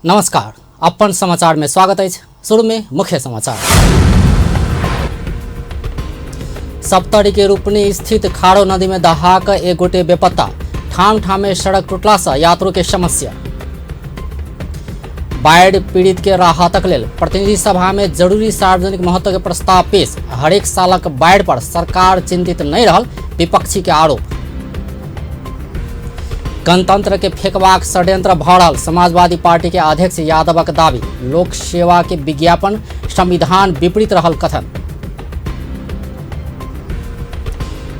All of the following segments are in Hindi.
नमस्कार, अपन समाचार में स्वागत है। शुरू में मुख्य समाचार। सप्तरी के रूपनी स्थित खाड़ो नदी में दहाक एक गोटे बेपत्ता, ठाम ठामे सड़क टूटला से यात्रु के समस्या। बाढ़ पीड़ित के राहतक लेल प्रतिनिधि सभा में जरूरी सार्वजनिक महत्व के प्रस्ताव पेश। हरेक सालक बाढ़ पर सरकार चिंतित नहीं रहल, विपक्षी के आरोप। गणतंत्र के फेंकबाक षड्यंत्र भ रहल, समाजवादी पार्टी के अध्यक्ष यादवक दावी। लोक सेवा के विज्ञापन संविधान विपरीत रहल कथन।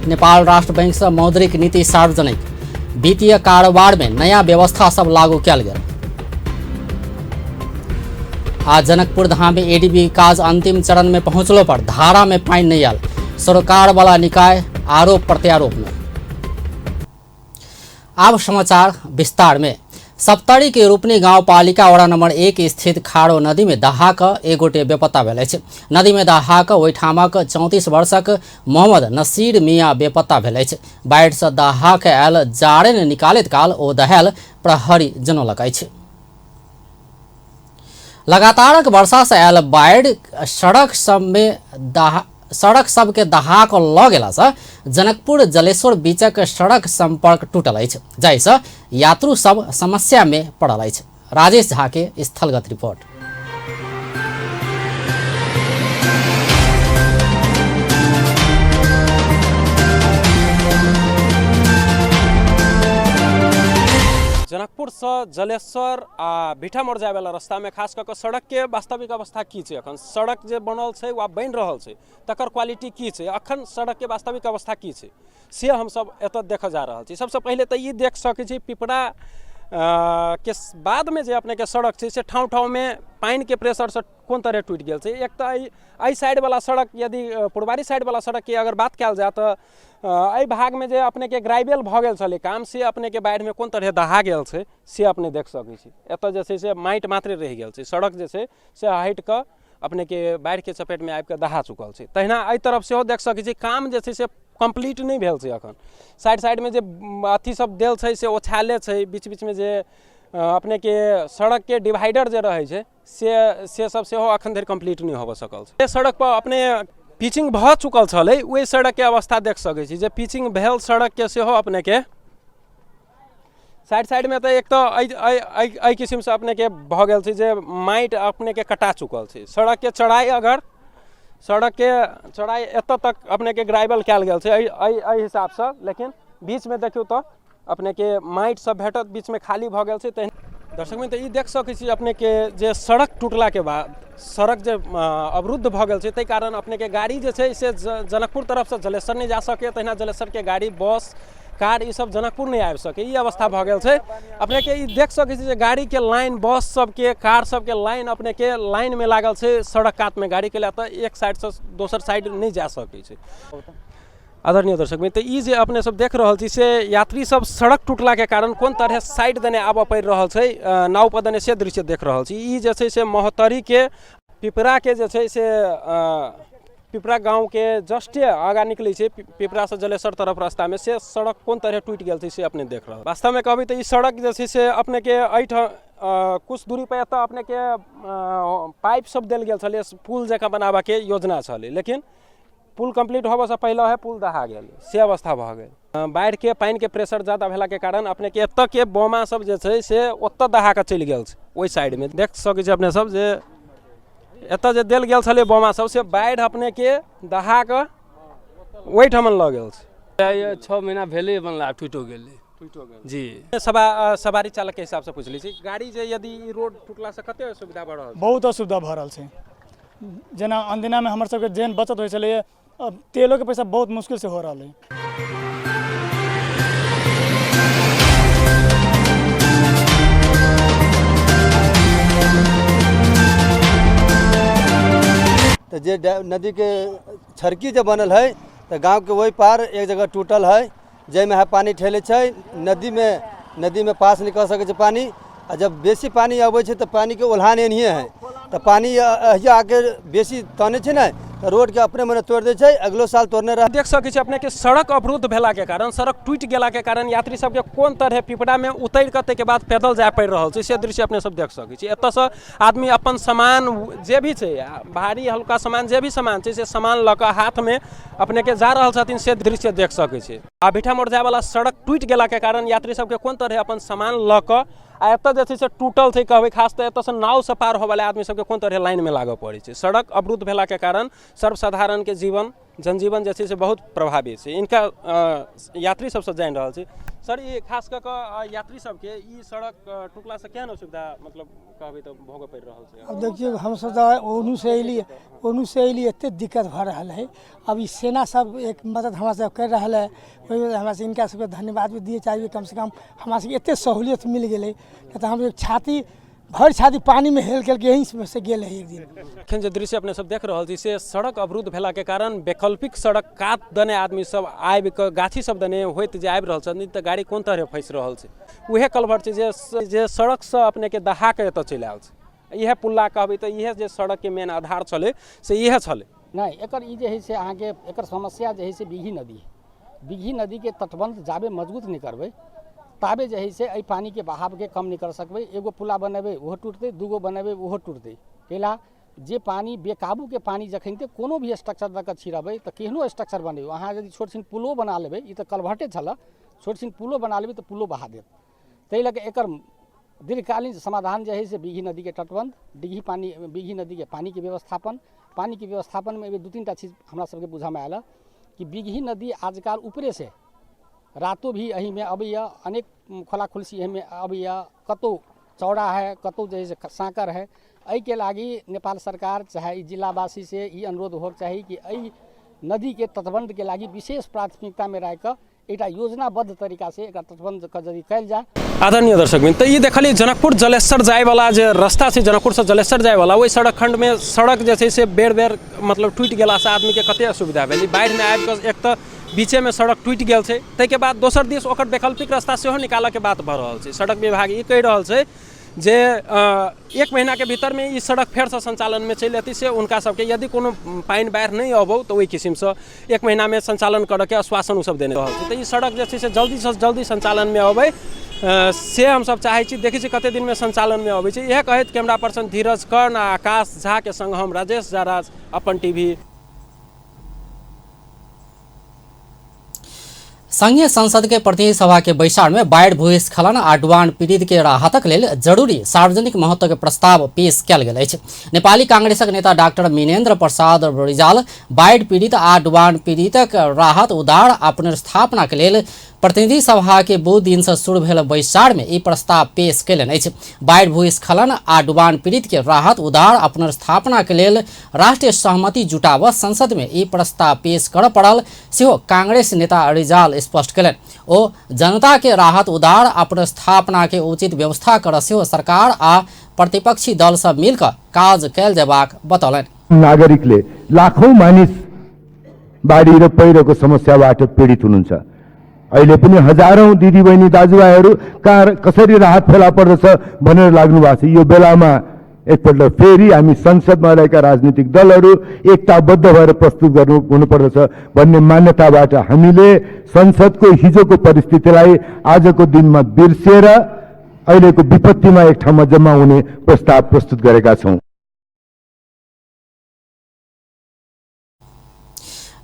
नेपाल राष्ट्र बैंक से मौद्रिक नीति सार्वजनिक, वित्तीय कारोबार में नया व्यवस्था सब लागू किया गया। आज जनकपुर धाम में एडीबी काज अंतिम चरण में पहुंचलो पर धारा में पानी नहीं आल, सरकार वाला निकाय आरोप प्रत्यारोप में। अब समाचार विस्तार में। सप्तरी के रूपनी गाँव पालिका वड़ा नंबर 1 स्थित खाड़ो नदी में दहाक एक गोटे बेपत्ता भेल अछि। नदी में दहाक ओहिठामक 34 वर्षक मोहम्मद नसीर मियाँ बेपत्ता भेल अछि। बाढ़ि से दहाक आयल जाड़े निकालैत काल ओ दहायल प्रहरी जनौलक अछि। लगातारक वर्षा से आयल बाढ़ि सड़क सब के दहाक ल गेला से जनकपुर जलेश्वर बीचक सड़क संपर्क टूटल अछि, जाहिसँ यात्रु सब समस्या में पड़ल अछि। राजेश झा के स्थलगत रिपोर्ट। जनकपुर से जलेश्वर आ बीठा मोड़ जाए वाला रास्ता में खास करके सड़क के वास्तविक अवस्था की छै? अखन सड़क जे बनल छै वा बनि रहल छै तकर क्वालिटी की छै? अखन सड़क के वास्तविक अवस्था की छै से हम सब एतऽ देख जा रहल छी। सबसे पहले तो ये देख सकै छी पिपरा के बाद में जे अपने के सड़क छै से ठाव ठाव में पानी के प्रेशर से कोन तरह टूट गेल छै। एक तो एहि साइड वाला सड़क, यदि पूर्वारी साइड वाला सड़क के अगर बात कयल जाए तो एहि भाग में जे अपने के ग्राइवेल भ गेल छलै काम से अपने के बाढ़ में कोन तरह दहा गेल छै से अपने देख सकै छी। एतऽ जे छै से माटि मात्र रहि गेल छै, सड़क जे छै से हटि कऽ अपने के बाढ़ के चपेट में आबि कऽ दहा चुकल छै। तहिना एहि तरफ सेहो देख सकै छी काम जे छै से कंप्लीट नहीं भेल छै। अखन साइड में जे अथी सब देल छै से ओछाले छै, बीच बीच में जे अपने के सड़क के डिवाइडर जे रहे छै से सब सेहो अखन धरि कंप्लीट नहीं होबऽ सकल छै। सड़क पर अपने पिचिंग भ चुकल छलै, ओहि सड़क के अवस्था देख सकै छी। जे पिचिंग भेल सड़क के सेहो अपने के साइड में तो एक तो एहि किस्म से अपने के भ गेल छै जे माटि अपने के कटा चुकल छै। सड़क के चौड़ाई अगर सड़क के चौड़ाई एतऽ तक अपने के ग्राइवल कयल गेल छै एहि हिसाब से, लेकिन बीच में देखियो तो अपने के माटि सब भेटत, बीच में खाली भ गेल छै। दर्शक में तो ई देख सकै छी अपने के जे सड़क टूटला के बाद सड़क जे अवरुद्ध भ गेल छै, ताहि कारण अपने के गाड़ी जे छै से जनकपुर तरफ से जलेश्वर नहीं जा सके। तहिना जलेश्वर के गाड़ी, बस, कार ई सब जनकपुर नहीं आबि सके, ई अवस्था भ गेल छै। अपने के ई देख सकै छी जे गाड़ी के लाइन, बस सब के, कार सब के लाइन अपने के लाइन में लागल छै सड़क कात में। गाड़ी के लिए तो एक साइड से दोसर साइड नहीं जा सकै छै। आदरणीय दर्शक में तो ई जे अपने सब देख रहल छी से यात्री सब सड़क टूटला के कारण कोन तरह साइड देने आबऽ पड़ि रहल छै, नाव पर देने से दृश्य देख रहल छी। ई जे छै से महोत्तरी के पिपरा के जे छै से पिपरा गांव के जस्टे आगा निकलै छै, पिपरा से जलेश्वर तरफ रास्ता में से सड़क कोन तरह टूट गेल छै से अपने देख रहल। वास्तव में कहबै तो ई सड़क जे छै से अपने के कुछ दूरी पर एतऽ अपने के पाइप सब देल गेल छलै, पुल जकाँ बनाबऽ के योजना छलै, लेकिन पुल कंप्लीट होबऽ से पहले है पुल दहा गेल, से अवस्था भ गेल। बाढ़ के पानी के प्रेशर ज्यादा भेला के कारण अपने के एतऽ के बोमा सब जे छै से ओतऽ दहा के चलि गेल छै। ओहि साइड में देख सकै छी अपने सब जे एतऽ जे देल गेल छलै बोमा सब से बाढ़ि अपने के दहा के ओहिठमन लऽ गेल छै। 6 महीना भेले बनला टूटो गेलै जी। सवारी चालक के हिसाब से पूछ ली छी, गाड़ी जे यदि ई रोड टूटला से कते सुविधा बढ़ रहल? बहुत असुविधा भ रहल छै। जेना अनदिना में हमर सबके जेहन बचत होइ छलै, अब तेलो के पैसा बहुत मुश्किल से हो रहा है। तो जे नदी के छड़की जो बनल है तो गांव के वही पार एक जगह टूटल है, जैमे है पानी ठेले छै। नदी में पास निकल सके छै पानी, और जब बेसी पानी आबै छै तो पानी के ओल्हान एनहिए है, तो पानी आके बेसी तने छै ना रोड के अपने मने तोड़ दै छै, अगलो साल तोड़ने रह। देख सकै छी अपने के सड़क अवरुद्ध भेला के कारण, सड़क टूट गेला के कारण यात्री सबके कोन तरह पिपरा में उतर के तै के बाद पैदल जाय पड़ रहल छै से दृश्य अपने सब देख सकै छी। एतऽ से आदमी अपन सामान जे भी छै, भारी हल्का सामान जे भी सामान छै से सामान लऽ कऽ हाथ में अपने के जा रहल छथिन से दृश्य देख सकै छी। आ भीठा मोड़ जाय वाला सड़क टूट गेला के कारण यात्री सबके कोन तरह अपन सामान लऽ कऽ आ एतऽ जे छै से टूटल छै, कहबै खास तऽ एतऽ से नाव से पार होवला आदमी सबके कोन तरह लाइन में लागऽ पड़ै छै। सड़क अवरुद्ध भेला के कारण सर्वसाधारण के जीवन जनजीवन जे छै से बहुत प्रभावित छै। इनका यात्री सबसे जानि रहल छी। सर ये खास कऽ कऽ यात्री सबके ई सड़क टूटला से केहन असुविधा मतलब कहबै तऽ भोगऽ पड़ि रहल छै? अब देखिए हम सब ओनू से अयली एते दिक्कत भऽ रहल है। अब ई सेना सब एक मदद हमरा सब कर रहल है, ओहि हमरा से इनका सबके धन्यवाद भी दिए चाहिए। कम से कम हमरा सबके एते सहूलियत मिल गेलै तऽ हम एक छाती भर छाती पानी में हेल के यहीं से गेल है एक दिन। एखन जे दृश्य अपने सब देख रहल छी से सड़क अवरुद्ध भेला के कारण वैकल्पिक सड़क कात दने आदमी सब आबि कऽ गाछी सब दने होइत जे आबि रहल छथिन तऽ गाड़ी कोन तरह फँसि रहल छै। उहे कलभर छै जे सड़क से अपने के दहा के एतऽ चलि आयल छै। इहे पुल्ला कहबै तऽ इहे जे सड़क के मेन आधार छलै से इहे छलै। नहीं एकर ई जे है से अहाँके एकर समस्या जे है से बिगही नदी है। बिगही नदी के तटबंध जाबे मजबूत नहीं करबै ताबे जे है से एहि पानी के बहाव के कम नहीं कर सकबै। एगो पुला बनेबै ओहो टूटतै, दूगो बनेबै ओहो टूटतै। कैला जे पानी बेकाबू के पानी जखन ते कोनो भी स्ट्रक्चर दऽ कऽ छिड़बै तऽ केहनो स्ट्रक्चर बनेबै। अहाँ यदि छोट छिन पुलो बना लेबै, ई तऽ कलभटे छल, छोट छिन पुलो बना लेबै तऽ पुलो बहा देत। ताहि लऽ कऽ एकर दीर्घकालीन समाधान जे है से बिगही नदी के तटबंध, बिगही नदी के पानी के व्यवस्थापन में 2-3 टा चीज हमरा सबके बुझामे आयल कि बिगही नदी आजकल ऊपरे से रातों भी अही में अबैया, अनेक खोला खुलसी एहि में अबैया, कतौ चौड़ा है कतौ जे है सांकर है। एहि के लागी नेपाल सरकार चाहे ई जिलावासी से ई अनुरोध होक चाही कि एहि नदी के तटबंध के लागी विशेष प्राथमिकता में राखि कऽ एकटा योजनाबद्ध तरीका से एकरा तटबंध के यदि कयल जाय। आदरणीय दर्शक मित्र, ई देखलिए जनकपुर जलेश्वर जाय वाला जे रास्ता छै, जनकपुर से जलेश्वर जाय वाला, ओहि सड़क खंड में सड़क जे छै से बेर मतलब टूटि गेला से आदमी के कते असुविधा भेल। बाढ़ि में आबि कऽ एक तऽ बीचे में सड़क टूटि गेल छै, ताहिके बाद दोसर दिस ओकर वैकल्पिक रास्ता सेहो निकालऽ के बात भऽ रहल छै। सड़क विभाग ई कहि रहल छै जे 1 महीना के भीतर में ई सड़क फेर से संचालन में चलि अयतै। से हुनका सबके यदि कोनो पानि बाढ़ि नहीं अबौ तऽ ओहि किसिम से 1 महीना में संचालन करऽ के आश्वासन ओ सब देने रहल छै। तऽ ई सड़क जे छै से जल्दी से जल्दी संचालन में अबै से हम सब चाहै छी। देखै छी कते दिन में संचालन में अबै छै। इएह कहैत कैमरा पर्सन धीरज कर्ण आ आकाश झा के संग हम राजेश जाराज, अपन टीवी। संघीय संसद के प्रतिनिधि सभा के बैसार में बाढ़ि भूस्खलन आ डुबान पीड़ित के राहतक लेल जरूरी सार्वजनिक महत्व के प्रस्ताव पेश कयल गेल अछि। नेपाली कांग्रेसक नेता डॉक्टर मिनेन्द्र प्रसाद रिजाल बाढ़ि पीड़ित आ डुबान पीड़ितक राहत, उद्धार आ पुनर्स्थापना के लेल प्रतिनिधि सभा के 2 दिन से शुरू भेल बैसार में ई प्रस्ताव पेश कयलनि अछि। बाढ़ि भूस्खलन आ डुबान पीड़ित के राहत, उद्धार आ पुनर्स्थापना के लेल राष्ट्रीय सहमति जुटाबऽ संसद में ई प्रस्ताव पेश करऽ पड़ल सेहो कांग्रेस नेता रिजाल स्पष्ट कयलनि। ओ जनता के राहत, उद्धार आ पुनर्स्थापना के उचित व्यवस्था करऽ सेहो सरकार आ प्रतिपक्षी दल सब मिलकर काज कयल जेबाक बतौलनि। नागरिकले लाखौं मानिस बाढी र पहिरोको समस्याबाट पीडित हुनुहुन्छ। अहिले पनि हजारौं दिदीबहिनी दाजुभाइहरू कसरी राहत फेला पर्दछ भनेर लाग्नु भएको छ। यो बेलामा एकपल्ट फेरि हामी संसदमा रहेका राजनीतिक दलहरू एकताबद्ध भएर प्रस्तुत हुनुपर्दछ भन्ने मान्यताबाट हामीले संसदको हिजोको परिस्थितिलाई आजको दिनमा बिर्सेर अहिलेको विपत्तिमा एक ठाउँमा जम्मा हुने प्रस्ताव प्रस्तुत गरेका छौं।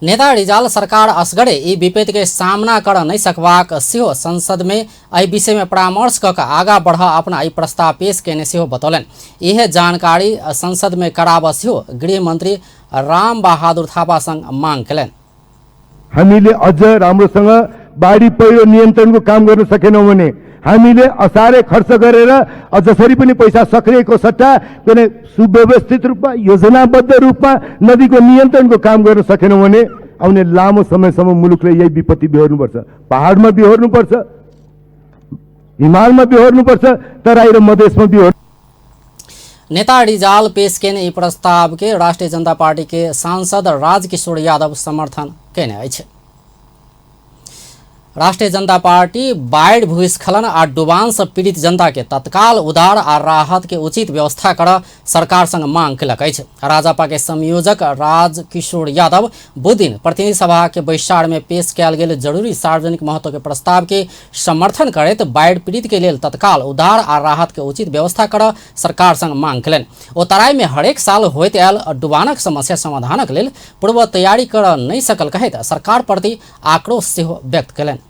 नेता रिजाल सरकार असगरे ई विपत्ति के सामना कर नहीं सकबाक सेहो संसद में एहि विषय में परामर्श कऽ आगाँ बढ़ अपना ई प्रस्ताव पेश केने सेहो बतौलनि। यह जानकारी संसद में कराबऽ सेहो गृह मंत्री राम बहादुर थापा संग मांग कयलनि। हामीले अझ राम्रोसँग बाढी पहिरो नियन्त्रणको काम गर्न सकेनौं भने हामीले असारे खर्च गरेर जसरी पनि पैसा सक्रिएको सट्टा कुनै सुव्यवस्थित रूपमा योजनाबद्ध रूपमा नदीको नियन्त्रणको काम गर्न सकेनौं भने आउने लामो समयसम्म मुलुकले यही विपत्ति बिहोर्नुपर्छ। पहाडमा बिहोर्नुपर्छ, हिमालमा बिहोर्नुपर्छ, तराई र मधेसमा बिहोर। नेता रिजाल पेश केने ई प्रस्ताव के राष्ट्रीय जनता पार्टी के सांसद राजकिशोर यादव समर्थन केने अछि। राष्ट्रीय जनता पार्टी बाढ़ भूस्खलन आ डुबान से पीड़ित जनता के तत्काल उद्धार आ राहत के उचित व्यवस्था कर सरकार संग मांग कलक अछि। राजपा के संयोजक राजकिशोर यादव बुध दिन प्रतिनिधि सभा के बैसार में पेश कयल गेल जरूरी सार्वजनिक महत्व के प्रस्ताव के समर्थन करैत बाढ़ पीड़ित के लेल तत्काल उद्धार आ राहत के उचित व्यवस्था कर सरकार संग मांग कयलनि। ओ तराई में हरेक साल होइत आयल डुबानक समस्या समाधानक लेल पूर्व तैयारी कर नहि सकल कहैत सरकार प्रति आक्रोश सेहो व्यक्त कयलनि।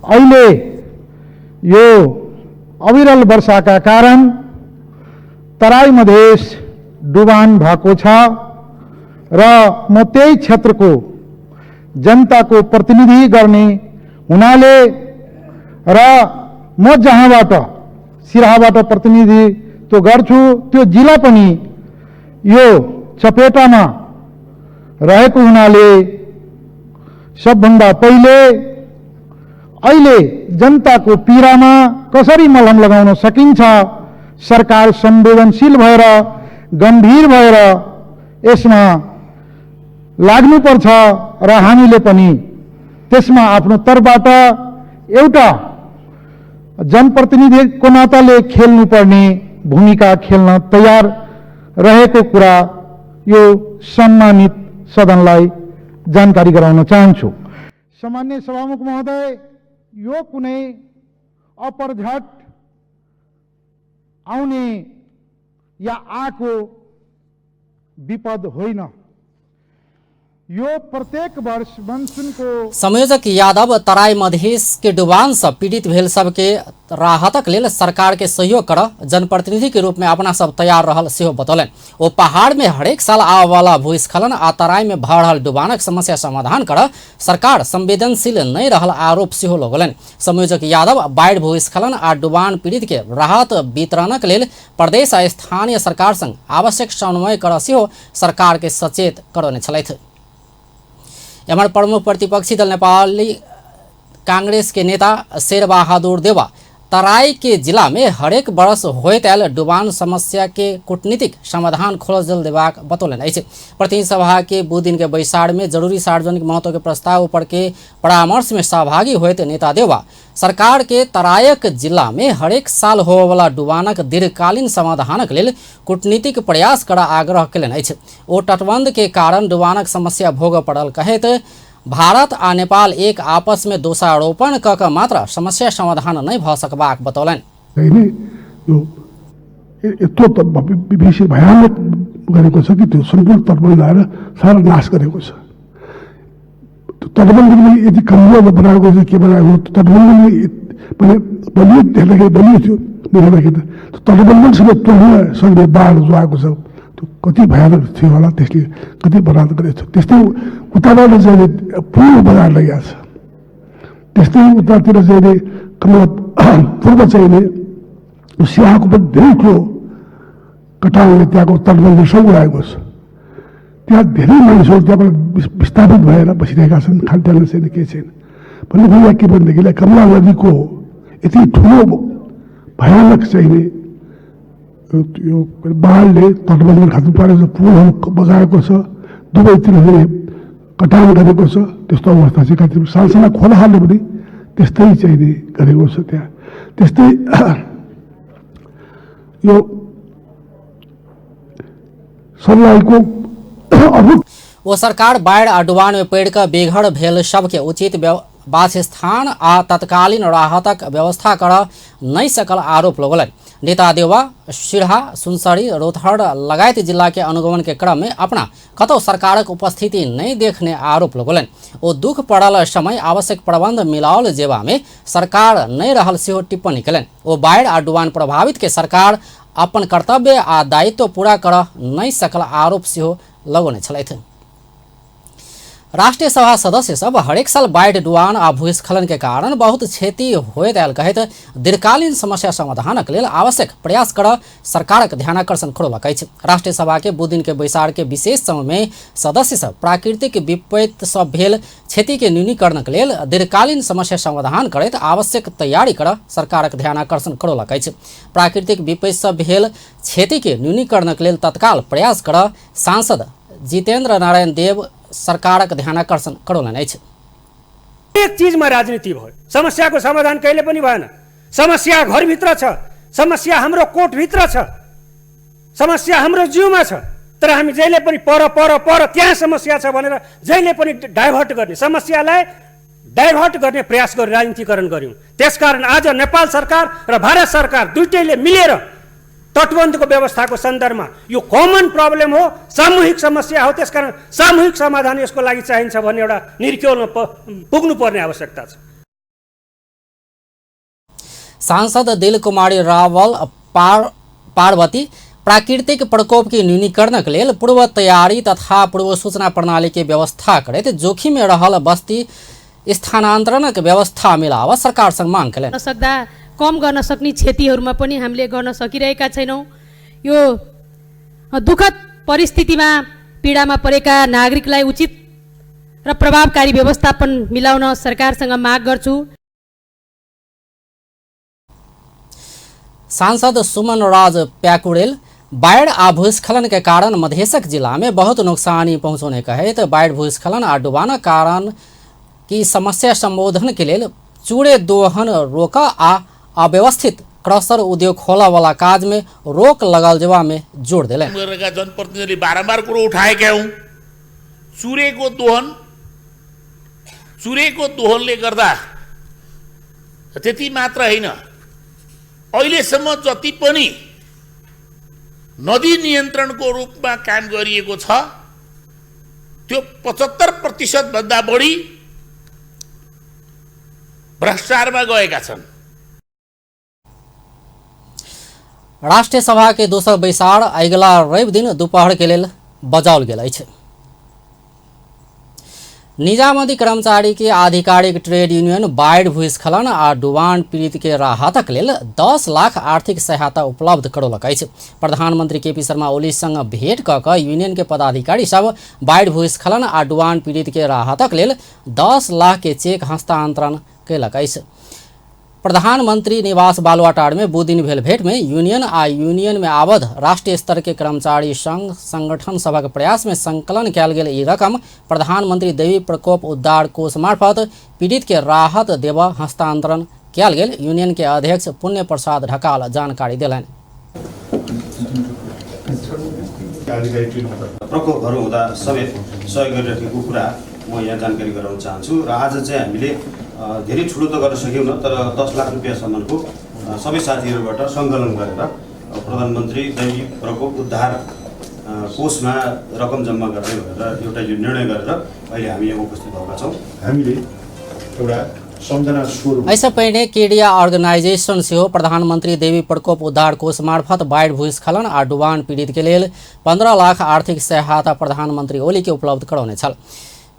अहिले यो अविरल वर्षाका कारण तराई मधेस डुबान भएको छ र म त्यही क्षेत्रको जनताको प्रतिनिधि गर्ने हुनाले र म जहाँबाट सिराहाबाट प्रतिनिधित्व गर्छु त्यो जिल्ला पनि यो चपेटामा रहेको हुनाले सबभन्दा पहिले अहिले जनताको पीडामा कसरी मलम लगाउन सकिन्छ सरकार संवेदनशील भएर गम्भीर भएर यसमा लाग्नुपर्छ र हामीले पनि त्यसमा आफ्नो तर्फबाट एउटा जनप्रतिनिधिको नाताले खेल्नुपर्ने भूमिका खेल्न तयार रहेको कुरा यो सम्मानित सदनलाई जानकारी गराउन चाहन्छु। सामान्य सभामुख महोदय, यो कुनै अपरझट आउने या आको विपद होइन। यो प्रत्येक वर्ष मनसूनको संयोजक यादव तराई मधेश के डुबान से पीड़ित भेल सबके राहतक लेल सरकार के सहयोग कर जनप्रतिनिधि के रूप में अपना सब तैयार रहल सेहो बतौलनि। ओ पहाड़ में हरेक साल आवे वाला भूस्खलन आ तराई में भऽ रहल डुबानक समस्या समाधान कर सरकार संवेदनशील नहीं रहल आरोप सेहो लगौलनि। संयोजक यादव बाढ़ भूस्खलन आ डुबान पीड़ित के राहत वितरणक लेल प्रदेश आ स्थानीय सरकार संग आवश्यक समन्वय कर सेहो सरकार के सचेत करौने छलथि। एमहर प्रमुख प्रतिपक्षी दल नेपाली कांग्रेस के नेता शेर बहादुर देवा तराई के जिला में हरेक वर्ष होइत आयल डुबान समस्या के कूटनीतिक समाधान खोजल देबाक बतौलनि अछि। प्रतिनिधि सभा के दू दिन के बैसार में जरूरी सार्वजनिक महत्व के प्रस्ताव पर के परामर्श में सहभागी होइत नेता देवा सरकार के तराईक जिला में हरेक साल होबय वाला डुबानक दीर्घकालीन समाधानक लेल कूटनीतिक प्रयास कर आग्रह कयलनि अछि। ओ तटबंध के कारण डुबानक समस्या भोग पड़ल कहैत भारत आ नेपाल एक आपस में दोषारोपण क मात्र समस्या समाधान नहीं भ सकबाक बतौलनि। यत्रो विभीषित भयानक गरेको छ कि त्यो सम्पूर्ण तटबन्ध आएर सारा नाश गरेको छ। तटबन्धले यदि कमजोर बनाएको छ के बनाएको तटबन्धले पनि बलियो देख्दाखेरि बलियो थियो देख्दाखेरि तटबन्धसँग तोड्न सक्ने बाढ जो आएको छ त्यो कति भयानक थियो होला, त्यसले कति बर्बाद गरेको छ। त्यस्तै उताबाट चाहिँ पूर्व बजार लगाएको छ, त्यस्तै उतातिर चाहिँ पूर्व चाहिँ सिराहाको पनि धेरै ठुलो कटाउले त्यहाँको तटबन्ध सब उडाएको छ। त्यहाँ धेरै मानिसहरू त्यहाँबाट विस्थापित भएर बसिरहेका छन्, खाद्यान्न छैन के छैन भन्ने कुरा के भनेदेखिलाई कमला नदीको यति ठुलो भयानक चाहिने यो बाढले तटबन्ध खानु पारेको छ, पुलहरू बगाएको छ, दुवैतिर कटान गरेको छ। त्यस्तो अवस्था चाहिँ कति सानसाना खोलाहरूले पनि त्यस्तै चाहिने गरेको छ। त्यहाँ त्यस्तै यो सर्लाहीको वो सरकार बाढ़ आ डुबान में पड़ कर बेघर भेल सबके उचित वासस्थान आ तत्कालीन राहतक व्यवस्था कर नहीं सकल आरोप लगौलनि। नेता देवा सिरहा, सुनसरी, रौतहट लगायत जिला के अनुगमन के क्रम में अपना कतौ सरकारक उपस्थिति नहीं देखने आरोप लगौलनि। ओ दुख पड़ल समय आवश्यक प्रबंध मिलाओल जेबा में सरकार नहीं रहल सेहो टिप्पणी कयलनि। ओ बाढ़ आ डुबान प्रभावित के सरकार अपन कर्तव्य आ दायित्व पूरा कर नहीं सकल आरोप सेहो लगौने छलथि। राष्ट्रीय सभा सदस्य सब हरेक साल बाढ़ डुबान आ भूस्खलन के कारण बहुत क्षति होइत आयल कहैत दीर्घकालीन समस्या समाधानक लेल आवश्यक प्रयास कर सरकारक ध्यानाकर्षण करौलक अछि। राष्ट्रीय सभा के दू दिन के बैसार के विशेष समय में सदस्य सब प्राकृतिक विपत्ति सब भेल क्षति के न्यूनीकरणक लेल दीर्घकालीन समस्या समाधान करैत आवश्यक तैयारी कर सरकारक ध्यानाकर्षण करौलक अछि। प्राकृतिक विपत्ति सब भेल क्षति के न्यूनीकरणक लेल तत्काल प्रयास कर सांसद जितेन्द्र नारायण देव सरकारक ध्यानाकर्षण करौलनि अछि। हरेक चीजमा राजनीति भयो। समस्याको समाधान कहिले पनि भएन। समस्या घरभित्र छ, समस्या हाम्रो कोटभित्र छ, समस्या हाम्रो जिउमा छ, तर हामी जहिले पनि पर पर पर त्यहाँ समस्या छ भनेर जहिले पनि डाइभर्ट गर्ने, समस्यालाई डाइभर्ट गर्ने प्रयास गरी राजनीतिकरण गर्यौँ। त्यसकारण आज नेपाल सरकार र भारत सरकार दुईटैले मिलेर तटबन्धको व्यवस्थाको सन्दर्भमा यो कमन प्रब्लम हो, सामूहिक समस्या हो, त्यसकारण सामूहिक समाधान यसको लागि चाहिन्छ भन्ने एउटा निर्क्योलमा पुग्नुपर्ने आवश्यकता छ। सांसद दिल कुमारी रावल पार्वती प्राकृतिक प्रकोप के न्यूनीकरण के लिए पूर्व तैयारी तथा पूर्व सूचना प्रणाली के व्यवस्था करैत जोखिम में रहल बस्ती स्थानान्तरण के व्यवस्था मिलाव सरकारसँग माग करेन। सक्दा कम गर्न सक्ने क्षतिहरूमा पनि हामीले गर्न सकिरहेका छैनौँ। यो दुःखद परिस्थितिमा पीडामा परेका नागरिकलाई उचित र प्रभावकारी व्यवस्थापन मिलाउन सरकारसँग माग गर्छु। सांसद सुमन राज प्याकुरेल बाढ़ आ भूस्खलन के कारण मधेसक जिला में बहुत नुकसानी पहुंचाने कहे तो बाढ़ भूस्खलन आ डुबाना कारण की समस्या संबोधन के लिए चूड़े दोहन रोका आ अव्यवस्थित क्रसर उद्योग खोला वाला काज में रोक लगल जवा में जोड़ दिले। जनप्रतिनिधिले बारम्बार कुरो उठाएका हौं। चुरेको दोहनले गर्दा त्यति मात्र हैन, अहिलेसम्म जति पनि नदी नियन्त्रणको रूपमा काम गरिएको छ त्यो 75% भन्दा बढी भ्रष्टाचारमा गएका छन्। राष्ट्रीय सभा के दोसर बैसार अगिला रवि दिन दोपहर के लेल बजाओल गेल अछि। निजामती कर्मचारी के आधिकारिक ट्रेड यूनियन बाढ़ भूस्खलन आ डुबान पीड़ित के राहतक लेल 10 लाख आर्थिक सहायता उपलब्ध करौलक अछि। प्रधानमंत्री केपी शर्मा ओली संग भेंट क यूनियन के पदाधिकारी सब बाढ़ भूस्खलन आ डुबान पीड़ित के राहतक लेल 10 लाख के चेक हस्तांतरण कयलक अछि। प्रधानमंत्री निवास बालुआटार में बुध दिन भेल भेंट में यूनियन आ यूनियन में आबद्ध राष्ट्रीय स्तर के कर्मचारी संघ संगठन सभक प्रयास में संकलन कयल गेल ई रकम प्रधानमंत्री देवी प्रकोप उद्धार कोष मार्फत पीड़ित के राहत देवा हस्तांतरण कयल गेल यूनियन के अध्यक्ष पुण्य प्रसाद ढकाल जानकारी दिलनि। प्रकोपहरू हुँदा सबै सहयोग गरिरहेको कुरा म यहाँ जानकारी गराउन चाहन्छु। र आज चाहिँ हामीले धेरै ठुलो त गर्न सकेनौँ, तर 10 लाख रुपियाँसम्मको सबै साथीहरूबाट सङ्कलन गरेर प्रधानमन्त्री दैवी प्रकोप उद्धार कोषमा रकम जम्मा गर्ने भनेर एउटा यो निर्णय गरेर अहिले हामी यहाँ उपस्थित भएका छौँ। हामीले एउटा सम्झना स्वरूप ऐसा पहले केडिया ऑर्गेनाइजेशन से प्रधानमंत्री देवी प्रकोप उद्धार कोष मार्फत बाढ़ भूस्खलन आ डुबान पीड़ित के लिए 15 लाख आर्थिक सहायता प्रधानमंत्री ओली के उपलब्ध करौने छल।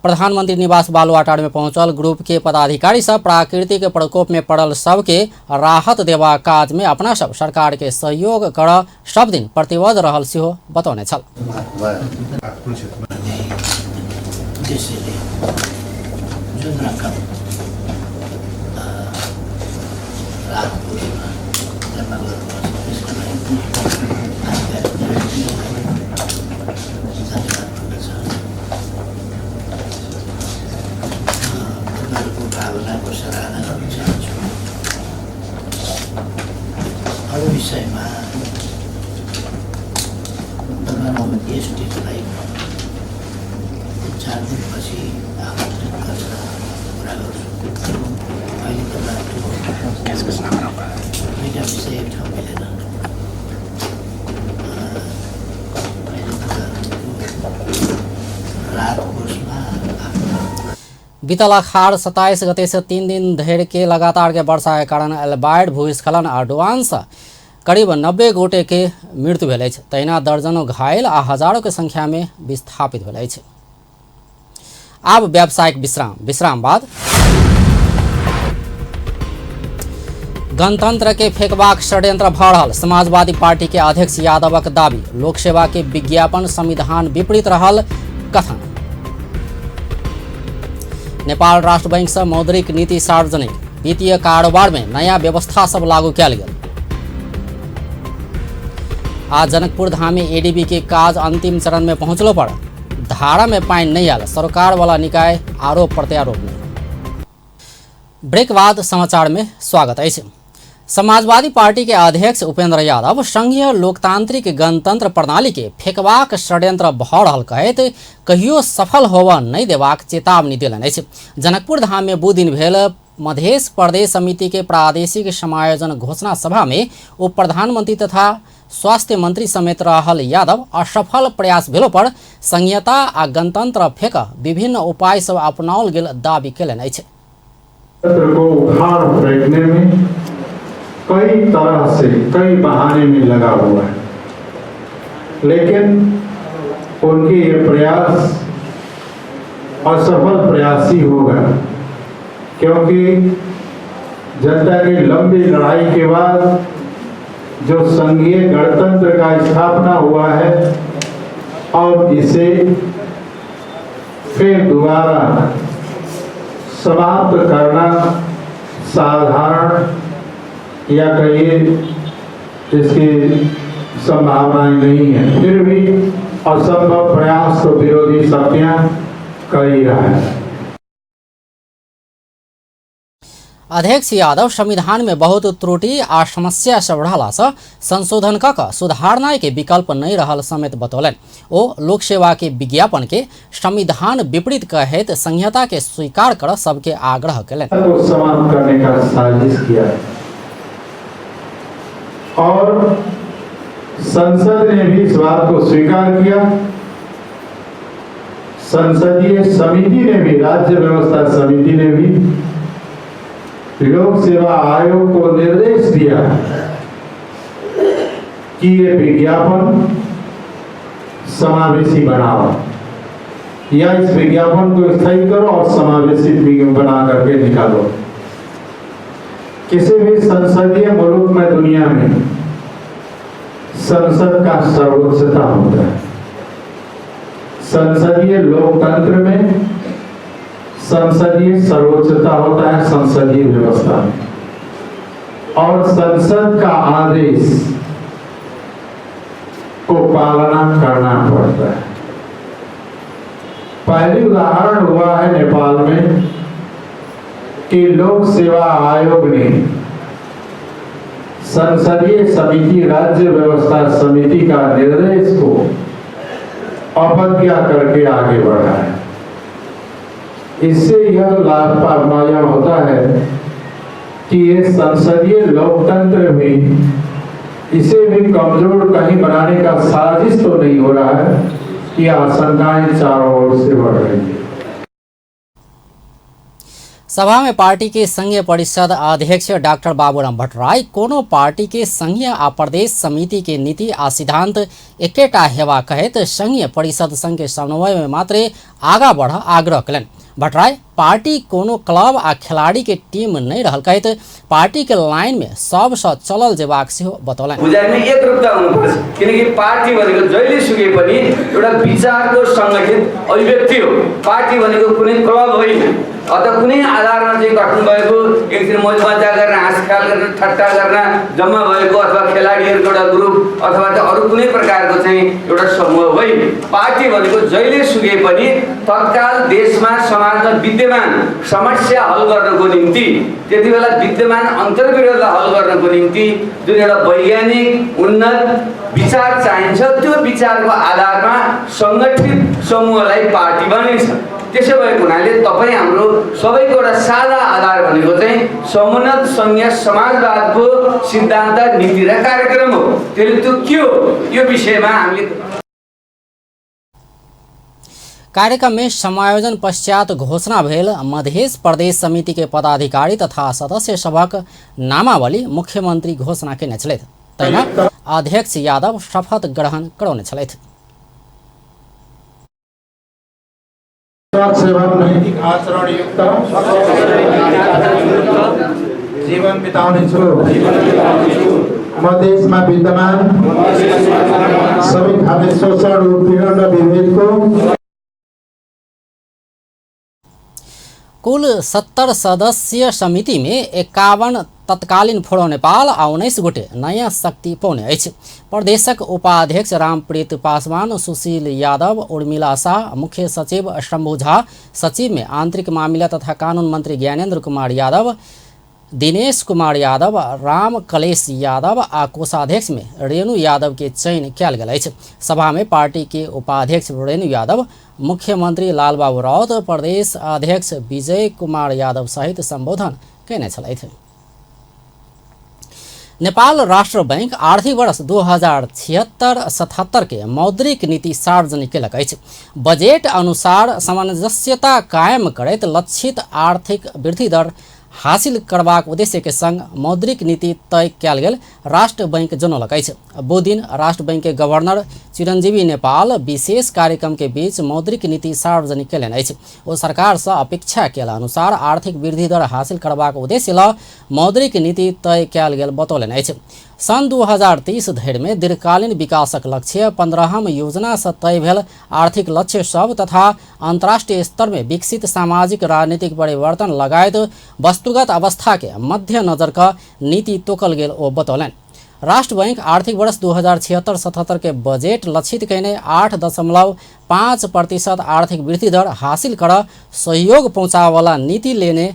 प्रधानमंत्री निवास बालुआटार में पहुंचल ग्रुप के पदाधिकारी सब प्राकृतिक प्रकोप में पड़ल सबके राहत देवा काज में अपना सब सरकार के सहयोग कर सब दिन प्रतिबद्ध रहल सेहो बतौने छल। विषयमा प्रधानमन्त्री एसटीलाई 4 दिनपछि आमन्त्रित गरेर कुरा गर्छु। अहिले दुईटा विषय एक ठाउँ मिलेन। बीतल अखाड़ 27 गते से 3 दिन धरि के लगातार के वर्षा के कारण बाढ़ भूस्खलन आ डुबान से करीब 90 गोटे के मृत्यु भेल अछि। तहिना दर्जनों घायल आ हजारों के संख्या में विस्थापित भेल अछि। आब व्यावसायिक विश्राम बाद गणतंत्र के फेंकबाक षड्यंत्र भऽ रहल समाजवादी पार्टी के अध्यक्ष यादवक दाबी। लोकसेवा के विज्ञापन संविधान विपरीत रहल कथन। नेपाल राष्ट्र बैंक से मौद्रिक नीति सार्वजनिक वित्तीय कारोबार में नया व्यवस्था सब लागू कयल गेल। आज जनकपुर धाम में एडीबी के काज अंतिम चरण में पहुंचलो पर धारा में पानी नहीं आयल। सरकार वाला निकाय आरोप प्रत्यारोप में। ब्रेक बाद समाचार में स्वागत है। समाजवादी पार्टी के अध्यक्ष उपेंद्र यादव संघीय लोकतांत्रिक गणतंत्र प्रणाली के फेंकबाक षड्यंत्र भऽ रहल कहैत कहियो सफल होबऽ नहीं देबाक चेतावनी देलनि अछि। जनकपुर धाम में 2 दिन भेल मध्य प्रदेश समिति के प्रादेशिक समायोजन घोषणा सभा में उप प्रधानमंत्री तथा स्वास्थ्य मंत्री समेत रहल यादव असफल प्रयास भेलो पर संघीयता आ गणतंत्र फेंक विभिन्न उपाय सब अपनाओल गेल दावी केलनि अछि। को उखाड़ फेंकने में कई तरह से कई बहाने में लगा हुआ है, लेकिन उनके ये प्रयास असफल प्रयास ही होगा, क्योंकि जनता की लंबी लड़ाई के बाद जो संघीय गणतंत्र का स्थापना हुआ है और इसे फिर दोबारा समाप्त करना साधारण या कहिए इसकी संभावनाएं नहीं है। फिर भी असंभव प्रयास तो विरोधी शक्तियां कर ही रहा है। अध्यक्ष यादव संविधान में बहुत त्रुटि आ समस्या सब रहला से संशोधन कऽ कऽ सुधारनाय के विकल्प नहीं रहल समेत बतौलन। ओ लोक सेवा के विज्ञापन के संविधान विपरीत कहैत संहिता के स्वीकार कर सबके आग्रह केलन। को समाप्त करने का साजिश किया और संसद ने भी इस बात को स्वीकार किया। संसदीय समिति ने भी, राज्य व्यवस्था समिति ने भी लोक सेवा आयोग को निर्देश दिया कि ये विज्ञापन समावेशी बनाओ या इस विज्ञापन को स्थायी करो और समावेशी बना करके निकालो। किसी भी संसदीय मुल्क में दुनिया में संसद का सर्वोच्चता होता है। संसदीय लोकतंत्र में संसदीय सर्वोच्चता होता है संसदीय व्यवस्था में, और संसद का आदेश को पालना करना पड़ता है। पहली उदाहरण हुआ है नेपाल में कि लोक सेवा आयोग ने संसदीय समिति, राज्य व्यवस्था समिति का निर्देश को अवज्ञा करके आगे बढ़ा है। इससे यह लाभ पाया होता है कि ये संसदीय लोकतंत्र भी, इसे भी कमजोर कहीं बनाने का साजिश तो नहीं हो रहा है कि आशंकाएं चारों ओर से बढ़ रही है। सभा में पार्टी के संघीय परिषद अध्यक्ष डॉक्टर बाबूराम भट्टराई कोनो पार्टी के संघीय आ प्रदेश समिति के नीति आ सिद्धांत एकेटा हेबा कहैत संघीय परिषद संघ के समन्वय में मात्र आगा बढ़ आग्रह कलन। भट्टराई पार्टी कोनो क्लब आ खिलाड़ी के टीम नहीं रहल कहैत पार्टी के लाइन में सबसँ चलल जेबाक सेहो बतौलन। बुझाइमा एकरूपता हुनुपर्छ, किनकि पार्टी भनेको जहिले सुके पनि एउटा विचारको संगठित अभिव्यक्ति हो। पार्टी भनेको कुनै क्लब होइन अथवा कुनै आधारमा चाहिँ गठन भएको एकदिन मौजमजा गर्न, हाँसख्याल गर्न, ठट्टा गर्न जम्मा भएको अथवा खेलाडीहरूको एउटा ग्रुप अथवा अरू कुनै प्रकारको चाहिँ एउटा समूह होइन। पार्टी भनेको जहिले सुके पनि तत्काल देशमा समाजमा विद्यमान समस्या हल गर्नको निम्ति, त्यति बेला विद्यमान अन्तर्विरोधलाई हल गर्नको निम्ति जुन एउटा वैज्ञानिक उन्नत विचार चाहिन्छ, त्यो विचारको आधारमा सङ्गठित समूहलाई पार्टी बनिन्छ। त्यसो भएको हुनाले तपाईँ हाम्रो सबैको एउटा साझा आधार भनेको चाहिँ समुन्नत संघीय समाजवादको सिद्धान्त, नीति र कार्यक्रम हो। त्यसले त्यो के हो यो विषयमा हामीले कार्यक्रम में समायोजन पश्चात घोषणा भेल मध्य प्रदेश समिति के पदाधिकारी तथा सदस्य सभक नामावली मुख्यमंत्री घोषणा केने छलैथ। तहिना अध्यक्ष यादव शपथ ग्रहण करौने छलैथ। नैतिक आचरणयुक्त जीवन बिताउने छु। म देशमा विद्यमान सबै खाले शोषण, उत्पीडन र विभेदको कुल 70 सदस्यीय समिति में 51 तत्कालीन फोडो नेपाल आ 19 गोटे नयाँ शक्ति पाउने अछि। प्रदेशक उपाध्यक्ष रामप्रीत पासवान, सुशील यादव, उर्मिला शाह, मुख्य सचिव शंभु झा, सचिव में आंतरिक मामला तथा कानून मंत्री ज्ञानेन्द्र कुमार यादव, दिनेश कुमार यादव, राम कलेश यादव आ कोषाध्यक्ष में रेणु यादव के चयन कयल गेल अछि। सभा में पार्टी के उपाध्यक्ष रेणु यादव, मुख्यमंत्री लालबाबू राउत, प्रदेश अध्यक्ष विजय कुमार यादव सहित संबोधन कयने छलथि। नेपाल राष्ट्र बैंक आर्थिक वर्ष 2076-77 के मौद्रिक नीति सार्वजनिक केलक अछि। बजेट अनुसार सामंजस्यता कायम करैत लक्षित आर्थिक वृद्धि दर हासिल करबाक उद्देश्य के संग मौद्रिक नीति तय कयल गेल राष्ट्र बैंक जनौलक अछि। बो दिन राष्ट्र बैंक के गवर्नर चिरंजीवी नेपाल विशेष कार्यक्रम के बीच मौद्रिक नीति सार्वजनिक कयलनि अछि। ओ सरकार से अपेक्षा कयल अनुसार आर्थिक वृद्धि दर हासिल करबाक उद्देश्य ल मौद्रिक नीति तय कयल गेल बतौलनि अछि। सन् 2030 धरि में दीर्घकालीन विकासक लक्ष्य, 15हम योजना से तय भेल आर्थिक लक्ष्य सब तथा अंतर्राष्ट्रीय स्तर में विकसित सामाजिक राजनीतिक परिवर्तन लगायत वस्तुगत अवस्था के मध्यनजर का नीति तोकल गेल ओ बतौलनि। राष्ट्र बैंक आर्थिक वर्ष 2076-77 के बजेट लक्षित कयने 8.5% आर्थिक वृद्धि दर हासिल कर सहयोग पहुँचावला नीति लेने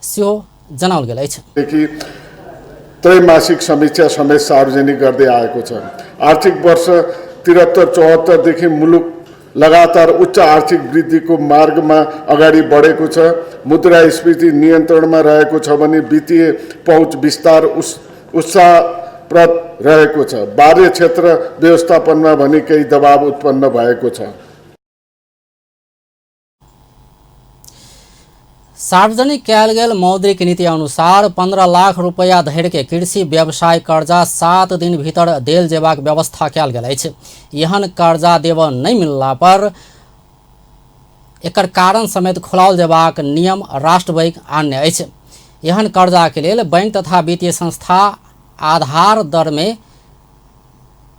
सेहो जनाओल गेल अछि। त्रैमासिक समीक्षा समेत सार्वजनिक गर्दै आएको छ। आर्थिक वर्ष 73-74 देखि मुलुक लगातार उच्च आर्थिक वृद्धिको मार्गमा अगाडि बढेको छ। मुद्रास्फीति नियन्त्रणमा रहेको छ भने वित्तीय पहुँच विस्तार उत्साहप्रद रहेको छ। बाह्य क्षेत्र व्यवस्थापनमा भने केही दबाव उत्पन्न भएको छ। सार्वजनिक कयल गेल मौद्रिक नीति अनुसार 15 लाख रुपया धरि के कृषि व्यवसाय कर्जा 7 दिन भीतर देल जेबाक व्यवस्था कयल गेल अछि। एहन कर्जा देब नहीं मिलला पर एकर कारण समेत खोलाओल जेबाक नियम राष्ट्र बैंक आन्य अछि। एहन कर्जा के लेल बैंक तथा वित्तीय संस्था आधार दर में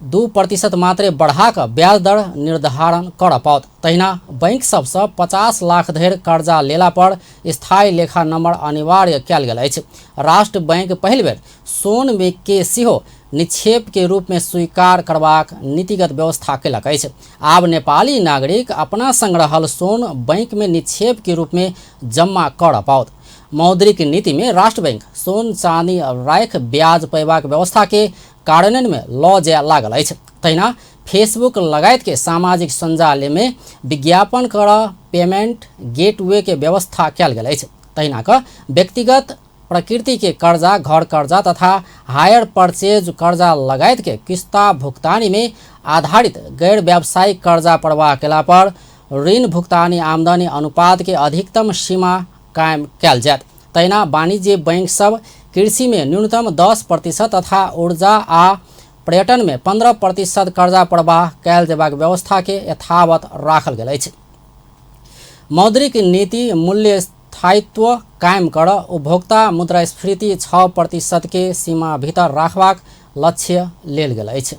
2% मात्रे बढ़ा कर ब्याज दर निर्धारण कर पाओत। तहिना बैंक सबसे 50 लाख धरि कर्जा लेला पर स्थायी लेखा नंबर अनिवार्य कयल गेल अछि। राष्ट्र बैंक पहिल बेर सोन में के सेहो निक्षेप के रूप में स्वीकार करबाक नीतिगत व्यवस्था केलक अछि। आब नेपाली नागरिक अपना संग रहल सोन बैंक में निक्षेप के रूप में जमा कर पाओत। मौद्रिक नीति में राष्ट्र बैंक सोन चांदी राख ब्याज पैबाक व्यवस्था के कार्यान्वयन में लऽ जाय लागल अछि। तहिना फेसबुक लगायत के सामाजिक संजाल में विज्ञापन कर पेमेंट गेटवे के व्यवस्था कयल गेल अछि। तहिना क व्यक्तिगत प्रकृति के कर्जा, घर कर्जा तथा हायर परचेज कर्जा लगायत के किस्ता भुगतानी में आधारित गैर व्यावसायिक कर्जा प्रवाह केला पर ऋण भुगतानी आमदनी अनुपात के अधिकतम सीमा कायम कयल जायत। तहिना वाणिज्य बैंक सब कृषि में न्यूनतम 10% तथा ऊर्जा आ पर्यटन में 15% कर्जा प्रवाह कयल जेबाक व्यवस्था के यथावत राखल गेल अछि। मौद्रिक नीति मूल्य स्थायित्व कायम कर उपभोक्ता मुद्रास्फीति 6% के सीमा भीतर राखबाक लक्ष्य लेल गेल अछि।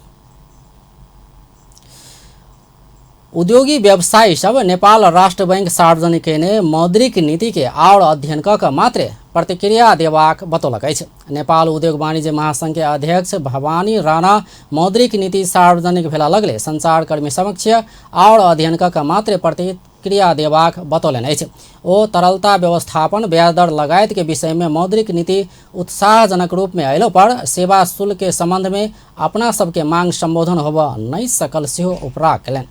उद्योगी व्यवसायी सब नेपाल राष्ट्र बैंक सार्वजनिक कयने मौद्रिक नीति के और अध्ययन क मात्रे प्रतिक्रिया देबाक बतौलक अछि। नेपाल उद्योग वाणिज्य महासंघ के अध्यक्ष भवानी राणा मौद्रिक नीति सार्वजनिक भेला लगले संचारकर्मी समक्ष और अध्ययन क मात्रे प्रतिक्रिया देबाक बतौलनि अछि। ओ तरलता व्यवस्थापन, ब्याज दर लगायत के विषय में मौद्रिक नीति उत्साहजनक रूप में अयलो पर सेवा शुल्क के संबंध में अपना सबके मांग संबोधन होब नहीं सकल सेहो उपरा केलनि।